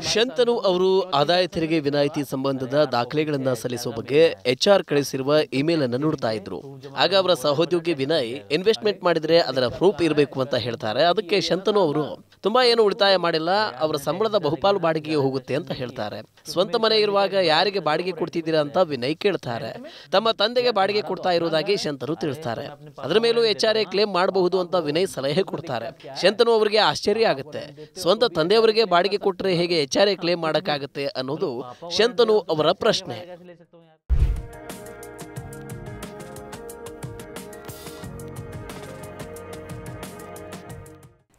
ಶಂತನು ಅವರು ಆದಾಯ ತೆರಿಗೆ ವಿನಾಯಿತಿ ಸಂಬಂಧದ ದಾಖಲೆಗಳನ್ನು ಸಲ್ಲಿಸುವ ಬಗ್ಗೆ HR ಕಳಿಸಿರುವ ಇಮೇಲ್ ಅನ್ನು ನೋಡ್ತಾ ಇದ್ರು. ಆಗ ಅವರ ಸಹೋದ್ಯೋಗಿ ವಿನಯ್ ಇನ್ವೆಸ್ಟ್ಮೆಂಟ್ ಮಾಡಿದ್ರೆ ಅದರ ಪ್ರೂಫ್ ಇರಬೇಕು ಅಂತ ಹೇಳ್ತಾರೆ. ಅದಕ್ಕೆ ಶಂತನು ಅವರು ತುಂಬಾ ಏನು ಉಳಿತಾಯ ಮಾಡಿಲ್ಲ, ಅವರ ಸಂಬಳದ ಬಹುಪಾಲು ಬಾಡಿಗೆಗೆ ಹೋಗುತ್ತೆ ಅಂತ ಹೇಳ್ತಾರೆ. ಸ್ವಂತ ಮನೆ ಇರುವಾಗ ಯಾರಿಗೆ ಬಾಡಿಗೆ ಕೊಡ್ತಿದ್ದೀರಾ ಅಂತ ವಿನಯ್ ಕೇಳ್ತಾರೆ. ತಮ್ಮ ತಂದೆಗೆ ಬಾಡಿಗೆ ಕೊಡ್ತಾ ಇರುವುದಾಗಿ ಶಂತನು ತಿಳಿಸ್ತಾರೆ. ಅದರ ಮೇಲೂ HRA ಕ್ಲೇಮ್ ಮಾಡಬಹುದು ಅಂತ ವಿನಯ್ ಸಲಹೆ ಕೊಡ್ತಾರೆ. ಶಂತನು ಅವರಿಗೆ ಆಶ್ಚರ್ಯ ಆಗುತ್ತೆ. ಸ್ವಂತ ತಂದೆಯವರಿಗೆ ಬಾಡಿಗೆ ಕೊಟ್ಟರೆ ಹೇಗೆ HRA ಕ್ಲೇಮ್ ಮಾಡಕ್ಕಾಗುತ್ತೆ ಅನ್ನೋದು ಶಂತನು ಅವರ ಪ್ರಶ್ನೆ.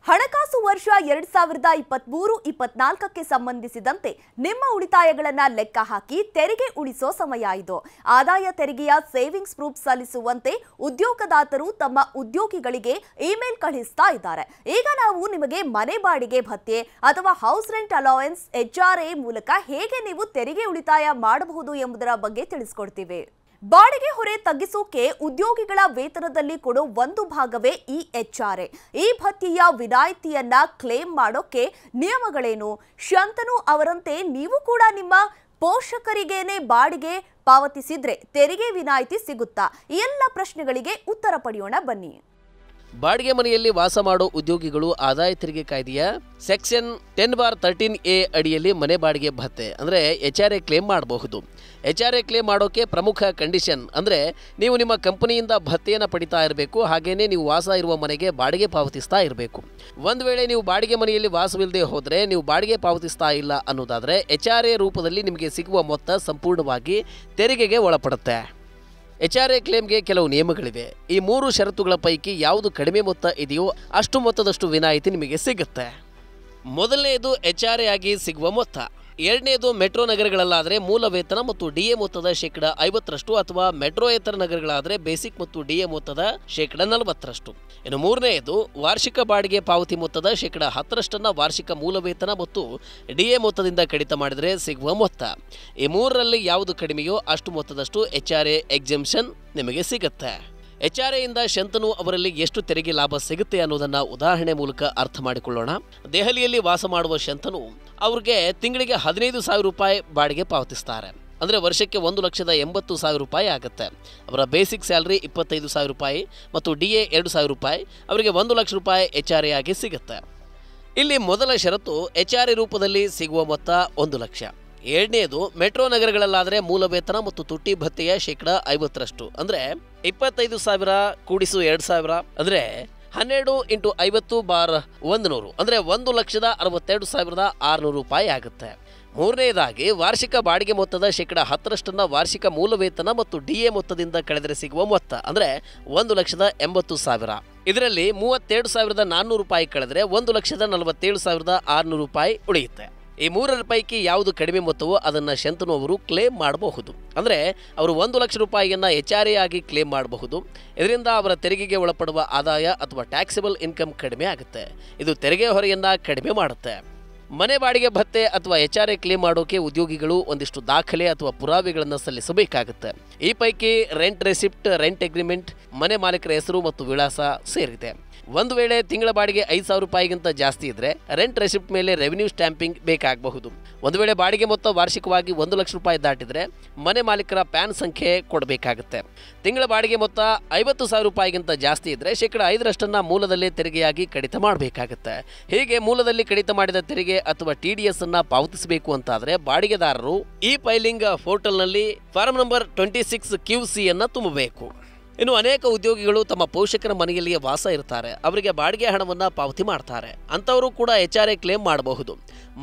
ಹಣಕಾಸು ವರ್ಷ 2023-24ಕ್ಕೆ ಸಂಬಂಧಿಸಿದಂತೆ ನಿಮ್ಮ ಉಳಿತಾಯಗಳನ್ನು ಲೆಕ್ಕ ಹಾಕಿ ತೆರಿಗೆ ಉಳಿಸೋ ಸಮಯ ಇದು. ಆದಾಯ ತೆರಿಗೆಯ ಸೇವಿಂಗ್ಸ್ ಪ್ರೂಫ್ ಸಲ್ಲಿಸುವಂತೆ ಉದ್ಯೋಗದಾತರು ತಮ್ಮ ಉದ್ಯೋಗಿಗಳಿಗೆ ಇಮೇಲ್ ಕಳಿಸ್ತಾ ಇದ್ದಾರೆ. ಈಗ ನಾವು ನಿಮಗೆ ಮನೆ ಬಾಡಿಗೆ ಭತ್ಯೆ ಅಥವಾ ಹೌಸ್ ರೆಂಟ್ ಅಲೋವೆನ್ಸ್ HRA ಮೂಲಕ ಹೇಗೆ ನೀವು ತೆರಿಗೆ ಉಳಿತಾಯ ಮಾಡಬಹುದು ಎಂಬುದರ ಬಗ್ಗೆ ತಿಳಿಸ್ಕೊಡ್ತೀವಿ. ಬಾಡಿಗೆ ಹೊರೆ ತಗ್ಗಿಸೋಕೆ ಉದ್ಯೋಗಿಗಳ ವೇತನದಲ್ಲಿ ಕೊಡೋ ಒಂದು ಭಾಗವೇ ಈ HRA. ಈ ಭತ್ಯೆಯ ವಿನಾಯಿತಿಯನ್ನ ಕ್ಲೇಮ್ ಮಾಡೋಕೆ ನಿಯಮಗಳೇನು? ಶಂತನು ಅವರಂತೆ ನೀವು ಕೂಡ ನಿಮ್ಮ ಪೋಷಕರಿಗೇನೆ ಬಾಡಿಗೆ ಪಾವತಿಸಿದ್ರೆ ತೆರಿಗೆ ವಿನಾಯಿತಿ ಸಿಗುತ್ತಾ? ಈ ಎಲ್ಲ ಪ್ರಶ್ನೆಗಳಿಗೆ ಉತ್ತರ ಪಡೆಯೋಣ ಬನ್ನಿ. ಬಾಡಿಗೆ ಮನೆಯಲ್ಲಿ ವಾಸ ಮಾಡೋ ಉದ್ಯೋಗಿಗಳು ಆದಾಯ ತೆರಿಗೆ ಕಾಯ್ದೆಯ ಸೆಕ್ಷನ್ 10(13)A ಅಡಿಯಲ್ಲಿ ಮನೆ ಬಾಡಿಗೆ ಭತ್ಯೆ ಅಂದರೆ HRA ಕ್ಲೇಮ್ ಮಾಡಬಹುದು. HRA ಕ್ಲೇಮ್ ಮಾಡೋಕೆ ಪ್ರಮುಖ ಕಂಡೀಷನ್ ಅಂದರೆ ನೀವು ನಿಮ್ಮ ಕಂಪನಿಯಿಂದ ಭತ್ಯೆಯನ್ನು ಪಡಿತಾ ಇರಬೇಕು, ಹಾಗೇನೇ ನೀವು ವಾಸ ಇರುವ ಮನೆಗೆ ಬಾಡಿಗೆ ಪಾವತಿಸ್ತಾ ಇರಬೇಕು. ಒಂದು ವೇಳೆ ನೀವು ಬಾಡಿಗೆ ಮನೆಯಲ್ಲಿ ವಾಸವಿಲ್ಲದೆ ಹೋದರೆ, ನೀವು ಬಾಡಿಗೆ ಪಾವತಿಸ್ತಾ ಇಲ್ಲ ಅನ್ನೋದಾದರೆ HRA ರೂಪದಲ್ಲಿ ನಿಮಗೆ ಸಿಗುವ ಮೊತ್ತ ಸಂಪೂರ್ಣವಾಗಿ ತೆರಿಗೆಗೆ ಒಳಪಡುತ್ತೆ. HRA ಕ್ಲೇಮ್ಗೆ ಕೆಲವು ನಿಯಮಗಳಿವೆ. ಈ 3 ಷರತ್ತುಗಳ ಪೈಕಿ ಯಾವುದು ಕಡಿಮೆ ಮೊತ್ತ ಇದೆಯೋ ಅಷ್ಟು ಮೊತ್ತದಷ್ಟು ವಿನಾಯಿತಿ ನಿಮಗೆ ಸಿಗುತ್ತೆ. ಮೊದಲನೆಯದು HRA ಆಗಿ ಸಿಗುವ ಮೊತ್ತ. ಎರಡನೇದು ಮೆಟ್ರೋ ನಗರಗಳಲ್ಲಾದರೆ ಮೂಲ ವೇತನ ಮತ್ತು DA ಮೊತ್ತದ 50% ಅಥವಾ ಮೆಟ್ರೋಯೇತರ ನಗರಗಳಾದರೆ ಬೇಸಿಕ್ ಮತ್ತು DA ಮೊತ್ತದ 40%. ಇನ್ನು ಮೂರನೆಯದು ವಾರ್ಷಿಕ ಬಾಡಿಗೆ ಪಾವತಿ ಮೊತ್ತದ 10% ವಾರ್ಷಿಕ ಮೂಲ ವೇತನ ಮತ್ತು DA ಮೊತ್ತದಿಂದ ಕಡಿತ ಮಾಡಿದರೆ ಸಿಗುವ ಮೊತ್ತ. ಈ ಮೂರರಲ್ಲಿ ಯಾವುದು ಕಡಿಮೆಯೋ ಅಷ್ಟು ಮೊತ್ತದಷ್ಟು HRA ಎಕ್ಸೆಂಪ್ಷನ್ ನಿಮಗೆ ಸಿಗುತ್ತೆ. HRA ಇಂದ ಶಂತನು ಅವರಲ್ಲಿ ಎಷ್ಟು ತೆರಿಗೆ ಲಾಭ ಸಿಗುತ್ತೆ ಅನ್ನೋದನ್ನ ಉದಾಹರಣೆ ಮೂಲಕ ಅರ್ಥ ಮಾಡಿಕೊಳ್ಳೋಣ. ದೆಹಲಿಯಲ್ಲಿ ವಾಸ ಮಾಡುವ ಶಂತನು ಅವ್ರಿಗೆ ತಿಂಗಳಿಗೆ 15,000 ರೂಪಾಯಿ ಬಾಡಿಗೆ ಪಾವತಿಸ್ತಾರೆ. ಅಂದರೆ ವರ್ಷಕ್ಕೆ 1,80,000 ರೂಪಾಯಿ ಆಗುತ್ತೆ. ಅವರ ಬೇಸಿಕ್ ಸ್ಯಾಲರಿ 25,000 ರೂಪಾಯಿ ಮತ್ತು DA 2,000 ರೂಪಾಯಿ. ಅವರಿಗೆ 1 ಲಕ್ಷ ರೂಪಾಯಿ HRA ಆಗಿ ಸಿಗುತ್ತೆ. ಇಲ್ಲಿ ಮೊದಲ ಷರತ್ತು HRA ರೂಪದಲ್ಲಿ ಸಿಗುವ ಮೊತ್ತ 1 ಲಕ್ಷ. ಎರಡನೇದು ಮೆಟ್ರೋ ನಗರಗಳಲ್ಲಾದರೆ ಮೂಲ ವೇತನ ಮತ್ತು ತುಟ್ಟಿ ಭತ್ಯೆಯ 50% ಅಂದರೆ 25,000 ಕೂಡಿಸು 2,000 ಅಂದರೆ 12 × 50/100 ಅಂದರೆ 1,62,600 ರೂಪಾಯಿ ಆಗುತ್ತೆ. ಮೂರನೇದಾಗಿ ವಾರ್ಷಿಕ ಬಾಡಿಗೆ ಮೊತ್ತದ 10% ವಾರ್ಷಿಕ ಮೂಲ ವೇತನ ಮತ್ತು DA ಮೊತ್ತದಿಂದ ಕಳೆದರೆ ಸಿಗುವ ಮೊತ್ತ ಅಂದರೆ 1,80,000. ಇದರಲ್ಲಿ 32,400 ರೂಪಾಯಿ ಕಳೆದರೆ 1,47,600 ರೂಪಾಯಿ ಉಳಿಯುತ್ತೆ. ಈ ಮೂರರ ಪೈಕಿ ಯಾವುದು ಕಡಿಮೆ ಮೊತ್ತವೋ ಅದನ್ನು ಶಂತನು ಅವರು ಕ್ಲೇಮ್ ಮಾಡಬಹುದು. ಅಂದರೆ ಅವರು 1 ಲಕ್ಷ ರೂಪಾಯಿಯನ್ನು HRA ಆಗಿ ಕ್ಲೇಮ್ ಮಾಡಬಹುದು. ಇದರಿಂದ ಅವರ ತೆರಿಗೆಗೆ ಒಳಪಡುವ ಆದಾಯ ಅಥವಾ ಟ್ಯಾಕ್ಸಬಲ್ ಇನ್ಕಮ್ ಕಡಿಮೆ ಆಗುತ್ತೆ. ಇದು ತೆರಿಗೆ ಹೊರೆಯನ್ನು ಕಡಿಮೆ ಮಾಡುತ್ತೆ. ಮನೆ ಬಾಡಿಗೆ ಭತ್ಯೆ ಅಥವಾ HRA ಕ್ಲೇಮ್ ಮಾಡೋಕೆ ಉದ್ಯೋಗಿಗಳು ಒಂದಿಷ್ಟು ದಾಖಲೆ ಅಥವಾ ಪುರಾವೆಗಳನ್ನು ಸಲ್ಲಿಸಬೇಕಾಗುತ್ತೆ. ಈ ಪೈಕಿ ರೆಂಟ್ ರೆಸಿಪ್ಟ್, ರೆಂಟ್ ಅಗ್ರಿಮೆಂಟ್, ಮನೆ ಮಾಲೀಕರ ಹೆಸರು ಮತ್ತು ವಿಳಾಸ ಸೇರಿದೆ. ಒಂದು ವೇಳೆ ತಿಂಗಳ ಬಾಡಿಗೆ 5,000 ರೂಪಾಯಿಗಿಂತ ಜಾಸ್ತಿ ಇದ್ದರೆ ರೆಂಟ್ ರೆಸಿಪ್ಟ್ ಮೇಲೆ ರೆವಿನ್ಯೂ ಸ್ಟ್ಯಾಂಪಿಂಗ್ ಬೇಕಾಗಬಹುದು. ಒಂದು ವೇಳೆ ಬಾಡಿಗೆ ಮೊತ್ತ ವಾರ್ಷಿಕವಾಗಿ 1 ಲಕ್ಷ ರೂಪಾಯಿ ದಾಟಿದರೆ ಮನೆ ಮಾಲೀಕರ ಪ್ಯಾನ್ ಸಂಖ್ಯೆ ಕೊಡಬೇಕಾಗುತ್ತೆ. ತಿಂಗಳ ಬಾಡಿಗೆ ಮೊತ್ತ 50,000 ರೂಪಾಯಿಗಿಂತ ಜಾಸ್ತಿ ಇದ್ದರೆ 5% ಮೂಲದಲ್ಲೇ ತೆರಿಗೆಯಾಗಿ ಕಡಿತ ಮಾಡಬೇಕಾಗುತ್ತೆ. ಹೀಗೆ ಮೂಲದಲ್ಲಿ ಕಡಿತ ಮಾಡಿದ ತೆರಿಗೆ ಅಥವಾ TDS ಅನ್ನು ಪಾವತಿಸಬೇಕು ಅಂತಾದರೆ ಬಾಡಿಗೆದಾರರು ಈ ಫೈಲಿಂಗ್ ಪೋರ್ಟಲ್ನಲ್ಲಿ ಫಾರ್ಮ್ ನಂಬರ್ 26QC ಅನ್ನು ತುಂಬಬೇಕು. ಇನ್ನು ಅನೇಕ ಉದ್ಯೋಗಿಗಳು ತಮ್ಮ ಪೋಷಕರ ಮನೆಯಲ್ಲಿಯೇ ವಾಸ ಇರ್ತಾರೆ. ಅವರಿಗೆ ಬಾಡಿಗೆ ಹಣವನ್ನು ಪಾವತಿ ಮಾಡ್ತಾರೆ. ಅಂಥವರು ಕೂಡ HRA ಕ್ಲೇಮ್ ಮಾಡಬಹುದು.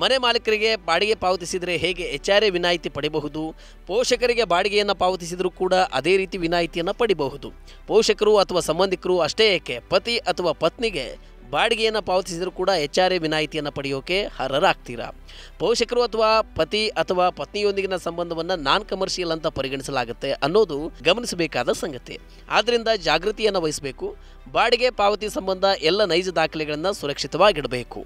ಮನೆ ಮಾಲೀಕರಿಗೆ ಬಾಡಿಗೆ ಪಾವತಿಸಿದರೆ ಹೇಗೆ HRA ವಿನಾಯಿತಿ ಪಡೆಯಬಹುದು, ಪೋಷಕರಿಗೆ ಬಾಡಿಗೆಯನ್ನು ಪಾವತಿಸಿದರೂ ಕೂಡ ಅದೇ ರೀತಿ ವಿನಾಯಿತಿಯನ್ನು ಪಡೆಯಬಹುದು. ಪೋಷಕರು ಅಥವಾ ಸಂಬಂಧಿಕರು ಅಷ್ಟೇ ಏಕೆ, ಪತಿ ಅಥವಾ ಪತ್ನಿಗೆ ಬಾಡಿಗೆಯನ್ನು ಪಾವತಿಸಿದರೂ ಕೂಡ HRA ವಿನಾಯಿತಿಯನ್ನು ಪಡೆಯೋಕೆ ಅರ್ಹರಾಗ್ತೀರಾ. ಪೋಷಕರು ಅಥವಾ ಪತಿ ಅಥವಾ ಪತ್ನಿಯೊಂದಿಗಿನ ಸಂಬಂಧವನ್ನು ನಾನ್ ಕಮರ್ಷಿಯಲ್ ಅಂತ ಪರಿಗಣಿಸಲಾಗುತ್ತೆ ಅನ್ನೋದು ಗಮನಿಸಬೇಕಾದ ಸಂಗತಿ. ಆದ್ದರಿಂದ ಜಾಗೃತಿಯನ್ನು ವಹಿಸಬೇಕು. ಬಾಡಿಗೆ ಪಾವತಿ ಸಂಬಂಧ ಎಲ್ಲ ನೈಜ ದಾಖಲೆಗಳನ್ನು ಸುರಕ್ಷಿತವಾಗಿಡಬೇಕು.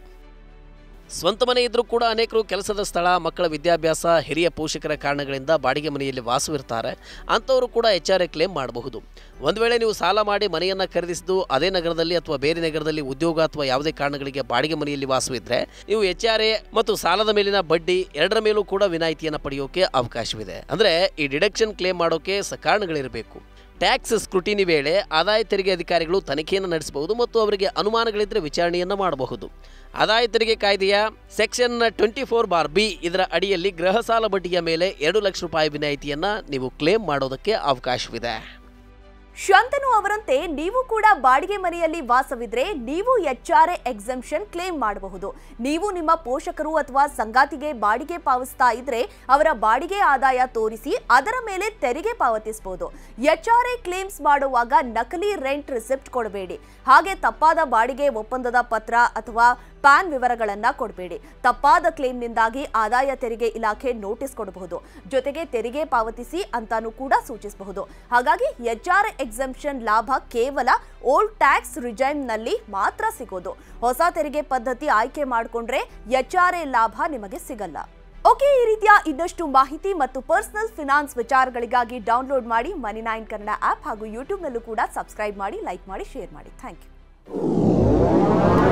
ಸ್ವಂತ ಮನೆ ಇದ್ರೂ ಕೂಡ ಅನೇಕರು ಕೆಲಸದ ಸ್ಥಳ, ಮಕ್ಕಳ ವಿದ್ಯಾಭ್ಯಾಸ, ಹಿರಿಯ ಪೋಷಕರ ಕಾರಣಗಳಿಂದ ಬಾಡಿಗೆ ಮನೆಯಲ್ಲಿ ವಾಸವಿರ್ತಾರೆ. ಅಂಥವರು ಕೂಡ HRA ಕ್ಲೇಮ್ ಮಾಡಬಹುದು. ಒಂದು ವೇಳೆ ನೀವು ಸಾಲ ಮಾಡಿ ಮನೆಯನ್ನು ಖರೀದಿಸಿದ್ದು ಅದೇ ನಗರದಲ್ಲಿ ಅಥವಾ ಬೇರೆ ನಗರದಲ್ಲಿ ಉದ್ಯೋಗ ಅಥವಾ ಯಾವುದೇ ಕಾರಣಗಳಿಗೆ ಬಾಡಿಗೆ ಮನೆಯಲ್ಲಿ ವಾಸವಿದ್ದರೆ ನೀವು HRA ಮತ್ತು ಸಾಲದ ಮೇಲಿನ ಬಡ್ಡಿ ಎರಡರ ಮೇಲೂ ಕೂಡ ವಿನಾಯಿತಿಯನ್ನು ಪಡೆಯೋಕೆ ಅವಕಾಶವಿದೆ. ಅಂದರೆ ಈ ಡಿಡಕ್ಷನ್ ಕ್ಲೇಮ್ ಮಾಡೋಕೆ ಕಾರಣಗಳಿರಬೇಕು. ಟ್ಯಾಕ್ಸ್ ಸ್ಕ್ರೂಟಿನಿ ವೇಳೆ ಆದಾಯ ತೆರಿಗೆ ಅಧಿಕಾರಿಗಳು ತನಿಖೆಯನ್ನು ನಡೆಸಬಹುದು ಮತ್ತು ಅವರಿಗೆ ಅನುಮಾನಗಳಿದ್ದರೆ ವಿಚಾರಣೆಯನ್ನು ಮಾಡಬಹುದು. ಆದಾಯ ತೆರಿಗೆ ಕಾಯ್ದೆಯ ಸೆಕ್ಷನ್ 24(b) ಇದರ ಅಡಿಯಲ್ಲಿ ಗೃಹ ಸಾಲ ಬಡ್ಡಿಯ ಮೇಲೆ 2 ಲಕ್ಷ ರೂಪಾಯಿ ವಿನಾಯಿತಿಯನ್ನು ನೀವು ಕ್ಲೇಮ್ ಮಾಡೋದಕ್ಕೆ ಅವಕಾಶವಿದೆ. ಶಾಂತನು ಅವರಂತೆ ನೀವು ಕೂಡ ಬಾಡಿಗೆ ಮನೆಯಲ್ಲಿ ವಾಸವಿದ್ರೆ ನೀವು HRA ಎಕ್ಸೆಂಪ್ಷನ್ ಕ್ಲೇಮ್ ಮಾಡಬಹುದು. ನೀವು ನಿಮ್ಮ ಪೋಷಕರು ಅಥವಾ ಸಂಗಾತಿಗೆ ಬಾಡಿಗೆ ಪಾವತಿಸ್ತಾ ಇದ್ರೆ ಅವರ ಬಾಡಿಗೆ ಆದಾಯ ತೋರಿಸಿ ಅದರ ಮೇಲೆ ತೆರಿಗೆ ಪಾವತಿಸಬಹುದು. HRA ಕ್ಲೇಮ್ಸ್ ಮಾಡುವಾಗ ನಕಲಿ ರೆಂಟ್ ರಿಸಿಪ್ಟ್ ಕೊಡಬೇಡಿ. ಹಾಗೆ ತಪ್ಪಾದ ಬಾಡಿಗೆ ಒಪ್ಪಂದದ ಪತ್ರ ಅಥವಾ ಪ್ಯಾನ್ ವಿವರಗಳನ್ನ ಕೊಡಬೇಡಿ. ತಪ್ಪಾದ ಕ್ಲೇಮ್ನಿಂದಾಗಿ ಆದಾಯ ತೆರಿಗೆ ಇಲಾಖೆ ನೋಟಿಸ್ ಕೊಡಬಹುದು. ಜೊತೆಗೆ ತೆರಿಗೆ ಪಾವತಿಸಿ ಅಂತಾನೂ ಕೂಡ ಸೂಚಿಸಬಹುದು. ಹಾಗಾಗಿ HRA ಎಕ್ಸೆಂಪ್ಷನ್ ಲಾಭ ಕೇವಲ ಓಲ್ಡ್ ಟ್ಯಾಕ್ಸ್ ರಿಜೈಮ್ನಲ್ಲಿ ಮಾತ್ರ ಸಿಗೋದು. ಹೊಸ ತೆರಿಗೆ ಪದ್ಧತಿ ಆಯ್ಕೆ ಮಾಡಿಕೊಂಡ್ರೆ HRA ಲಾಭ ನಿಮಗೆ ಸಿಗಲ್ಲ. ಓಕೆ, ಈ ರೀತಿಯ ಇನ್ನಷ್ಟು ಮಾಹಿತಿ ಮತ್ತು ಪರ್ಸನಲ್ ಫಿನಾನ್ಸ್ ವಿಚಾರಗಳಿಗಾಗಿ ಡೌನ್ಲೋಡ್ ಮಾಡಿ ಮನಿ9 ಕನ್ನಡ ಆಪ್ ಹಾಗೂ ಯೂಟ್ಯೂಬ್ನಲ್ಲೂ ಕೂಡ ಸಬ್ಸ್ಕ್ರೈಬ್ ಮಾಡಿ, ಲೈಕ್ ಮಾಡಿ, ಶೇರ್ ಮಾಡಿ. Thank you.